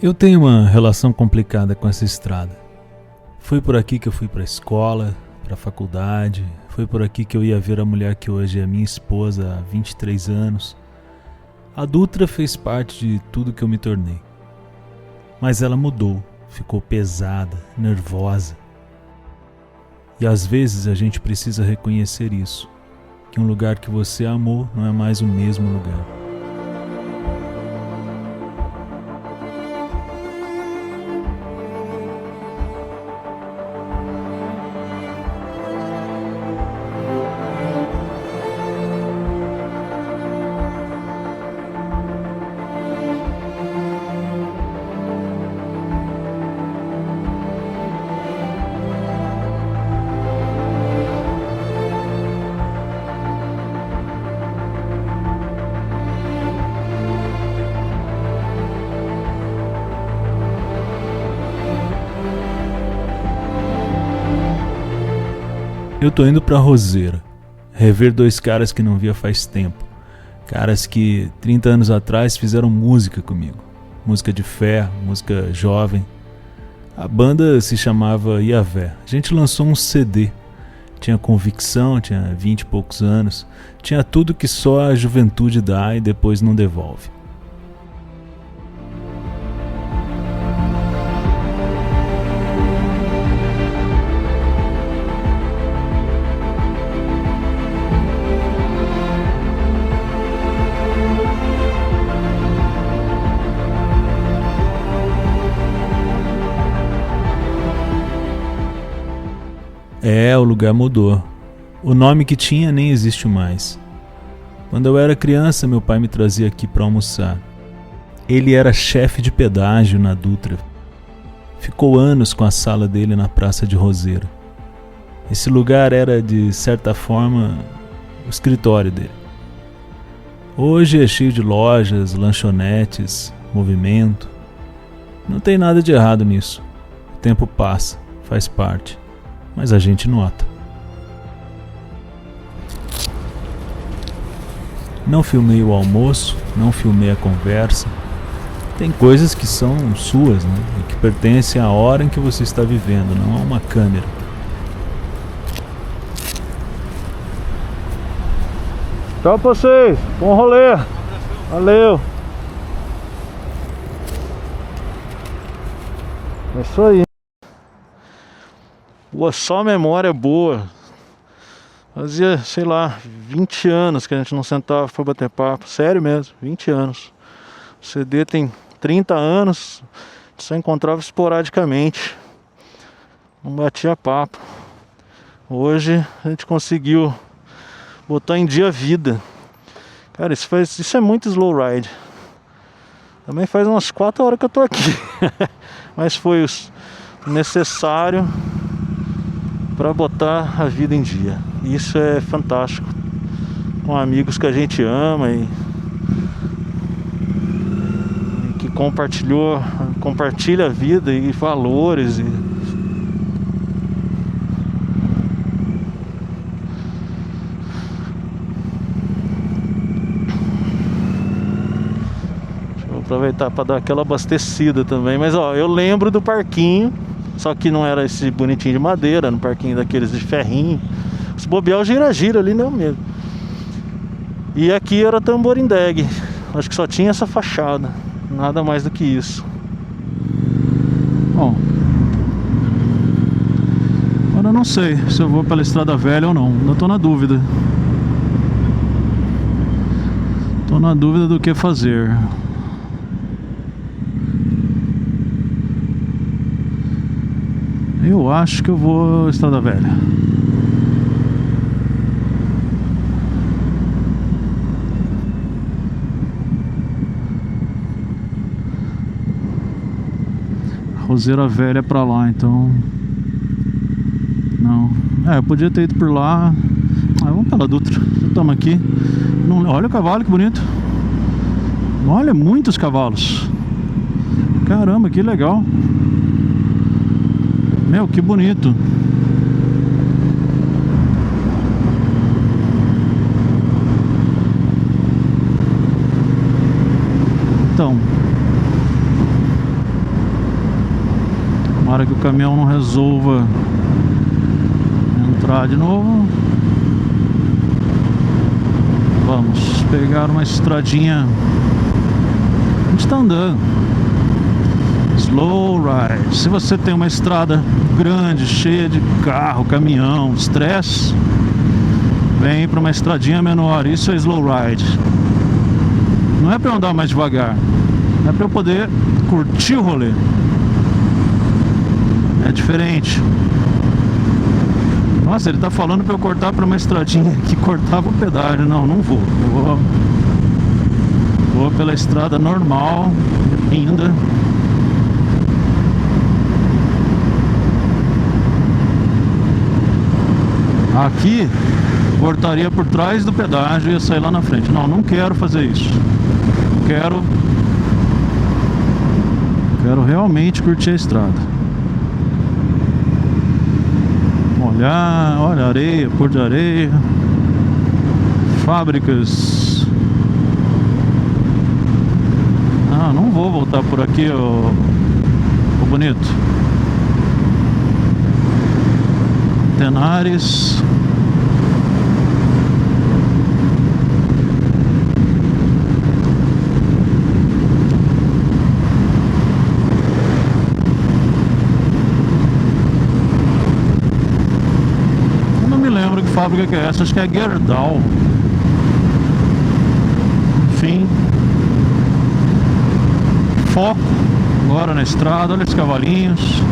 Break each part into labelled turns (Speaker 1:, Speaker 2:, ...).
Speaker 1: Eu tenho uma relação complicada com essa estrada. Foi por aqui que eu fui para a escola, para a faculdade, foi por aqui que eu ia ver a mulher que hoje é minha esposa há 23 anos. A Dutra fez parte de tudo que eu me tornei. Mas ela mudou, ficou pesada, nervosa. E às vezes a gente precisa reconhecer isso, que um lugar que você amou não é mais o mesmo lugar. Eu tô indo pra Roseira, rever dois caras que não via faz tempo. Caras que 30 anos atrás fizeram música comigo. Música de fé, música jovem. A banda se chamava Iavé. A gente lançou um CD. Tinha convicção, tinha 20 e poucos anos. Tinha tudo que só a juventude dá e depois não devolve. O lugar mudou. O nome que tinha nem existe mais. Quando eu era criança, meu pai me trazia aqui para almoçar. Ele era chefe de pedágio na Dutra. Ficou anos com a sala dele na Praça de Roseira. Esse lugar era, de certa forma, o escritório dele. Hoje é cheio de lojas, lanchonetes, movimento. Não tem nada de errado nisso. O tempo passa, faz parte. Mas a gente nota. Não filmei o almoço, não filmei a conversa. Tem coisas que são suas, né? E que pertencem à hora em que você está vivendo, não a uma câmera.
Speaker 2: Tchau pra vocês, bom rolê. Valeu. É isso aí. Só memória boa. Fazia, sei lá, 20 anos que a gente não sentava pra bater papo. Sério mesmo, 20 anos. O CD tem 30 anos. Só encontrava esporadicamente. Não batia papo. Hoje a gente conseguiu botar em dia a vida. Cara, isso é muito slow ride. Também faz umas 4 horas que eu tô aqui. Mas foi o necessário para botar a vida em dia. Isso é fantástico. Com amigos que a gente ama e que compartilha a vida e valores. Deixa eu aproveitar para dar aquela abastecida também. Mas ó, eu lembro do parquinho. Só que não era esse bonitinho de madeira, no parquinho daqueles de ferrinho. Se bobear o gira-gira ali, não mesmo. E aqui era Tamborindeg. Acho que só tinha essa fachada. Nada mais do que isso. Bom, agora eu não sei se eu vou pela Estrada Velha ou não. Ainda tô na dúvida. Tô na dúvida do que fazer. Eu acho que eu vou Estrada Velha. Roseira Velha é pra lá, então. Não. Eu podia ter ido por lá. Vamos pela Dutra. Estamos aqui. Não, olha o cavalo, que bonito. Olha, muitos cavalos. Caramba, que legal. Meu, que bonito. Então, Tomara que o caminhão não resolva entrar de novo. Vamos pegar uma estradinha. A gente tá andando. Slow ride. Se você tem uma estrada grande, cheia de carro, caminhão, estresse, vem para uma estradinha menor. Isso é slow ride. Não é para eu andar mais devagar, é para eu poder curtir o rolê. É diferente. Nossa, ele tá falando para eu cortar para uma estradinha que cortava o pedágio. Não, não vou. Vou pela estrada normal, ainda. Aqui cortaria por trás do pedágio e ia sair lá na frente. Não, não quero fazer isso. Quero realmente curtir a estrada. Olhar, olha a areia, cor de areia. Fábricas. Ah, não vou voltar por aqui, ô bonito. Tenares. Eu não me lembro que fábrica que é essa, acho que é Gerdau. Enfim. Foco agora na estrada, olha os cavalinhos.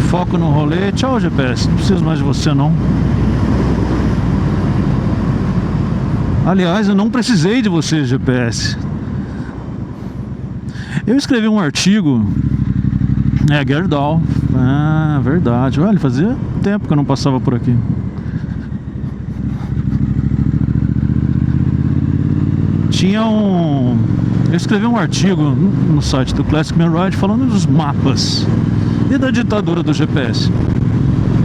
Speaker 2: Foco no rolê. Tchau, GPS, não preciso mais de você não. Aliás, eu não precisei de você, GPS. Eu escrevi um artigo. É, Gerdau. Ah, verdade. Olha, fazia tempo que eu não passava por aqui. Tinha um... Eu escrevi um artigo no site do Classic Man Ride falando dos mapas e da ditadura do GPS.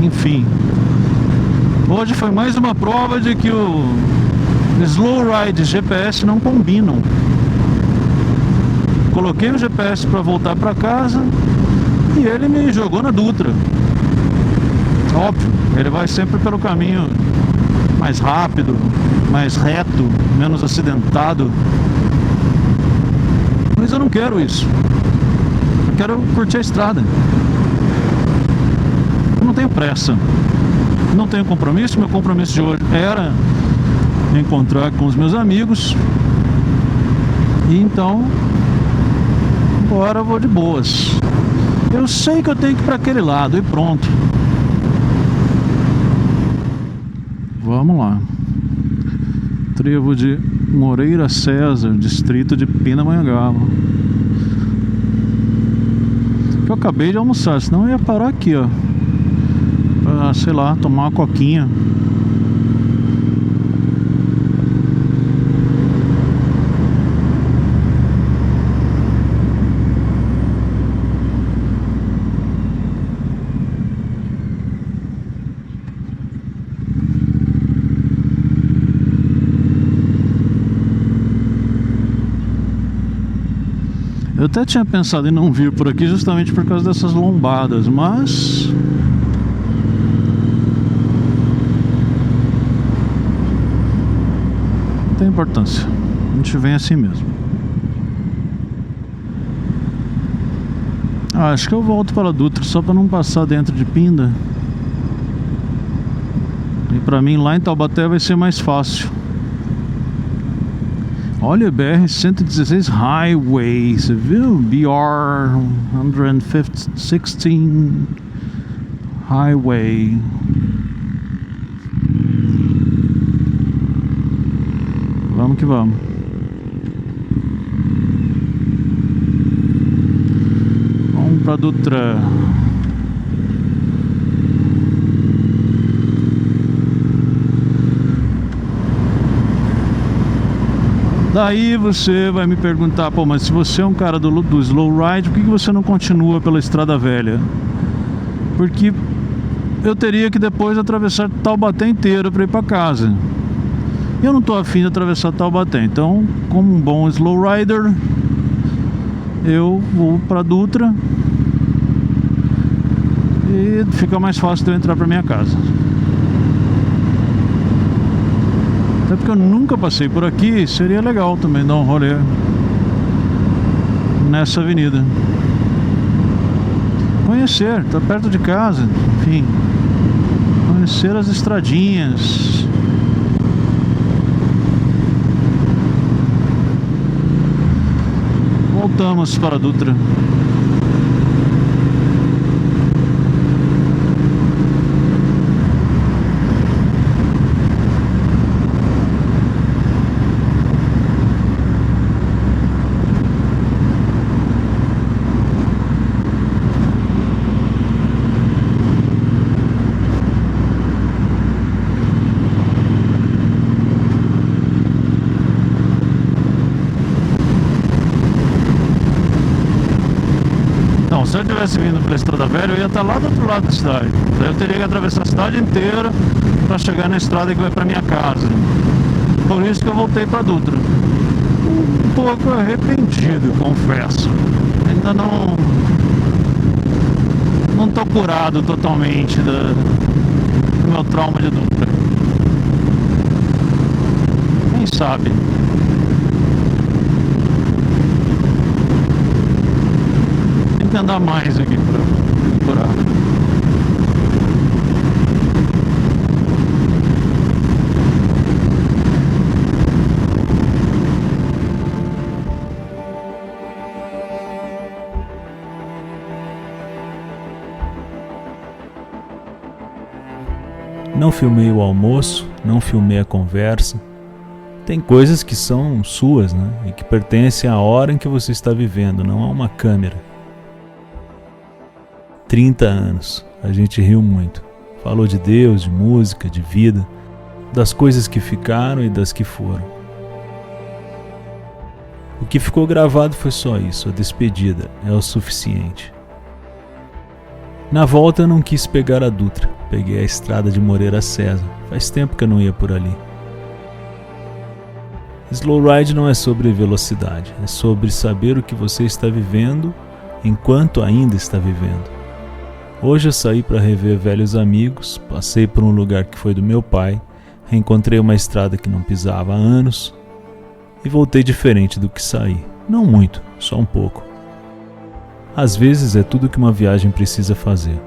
Speaker 2: Enfim, hoje foi mais uma prova de que o slow ride e GPS não combinam. Coloquei o GPS para voltar para casa e ele me jogou na Dutra. Óbvio, ele vai sempre pelo caminho mais rápido, mais reto, menos acidentado. Mas eu não quero isso. Eu quero curtir a estrada. Eu não tenho pressa, não tenho compromisso. Meu compromisso de hoje era encontrar com os meus amigos. E então agora eu vou de boas. Eu sei que eu tenho que ir para aquele lado e pronto. Vamos lá. Trevo de Moreira César, distrito de Pindamonhangaba. Eu acabei de almoçar, senão eu ia parar aqui, ó, pra, sei lá, tomar uma coquinha. Eu até tinha pensado em não vir por aqui justamente por causa dessas lombadas, mas não tem importância, a gente vem assim mesmo. Acho que eu volto para a Dutra só para não passar dentro de Pinda. E para mim lá em Taubaté vai ser mais fácil. Olha, BR-116 Highway, você viu? BR-116 Highway. Vamos que vamos. Vamos pra Dutra. Daí você vai me perguntar, pô, mas se você é um cara do slow ride, por que você não continua pela estrada velha? Porque eu teria que depois atravessar Taubaté inteiro para ir para casa. Eu não tô afim de atravessar Taubaté, então, como um bom slow rider, eu vou para Dutra e fica mais fácil de eu entrar para minha casa. Até porque eu nunca passei por aqui, seria legal também dar um rolê nessa avenida. Conhecer, tá perto de casa, enfim. Conhecer as estradinhas. Voltamos para Dutra. Se eu tivesse vindo pela Estrada Velha, eu ia estar lá do outro lado da cidade. Daí eu teria que atravessar a cidade inteira para chegar na estrada que vai para minha casa. Por isso que eu voltei para Dutra. Um pouco arrependido, confesso. Ainda não estou curado totalmente do meu trauma de Dutra. Quem sabe? Que andar mais aqui para curar.
Speaker 1: Não filmei o almoço, não filmei a conversa. Tem coisas que são suas, né? E que pertencem à hora em que você está vivendo, não a uma câmera. 30 anos, a gente riu muito. Falou de Deus, de música, de vida, das coisas que ficaram e das que foram. O que ficou gravado foi só isso, a despedida, é o suficiente. Na volta eu não quis pegar a Dutra, peguei a estrada de Moreira a César, faz tempo que eu não ia por ali. Slow Ride não é sobre velocidade, é sobre saber o que você está vivendo enquanto ainda está vivendo. Hoje eu saí para rever velhos amigos, passei por um lugar que foi do meu pai, reencontrei uma estrada que não pisava há anos e voltei diferente do que saí. Não muito, só um pouco. Às vezes é tudo que uma viagem precisa fazer.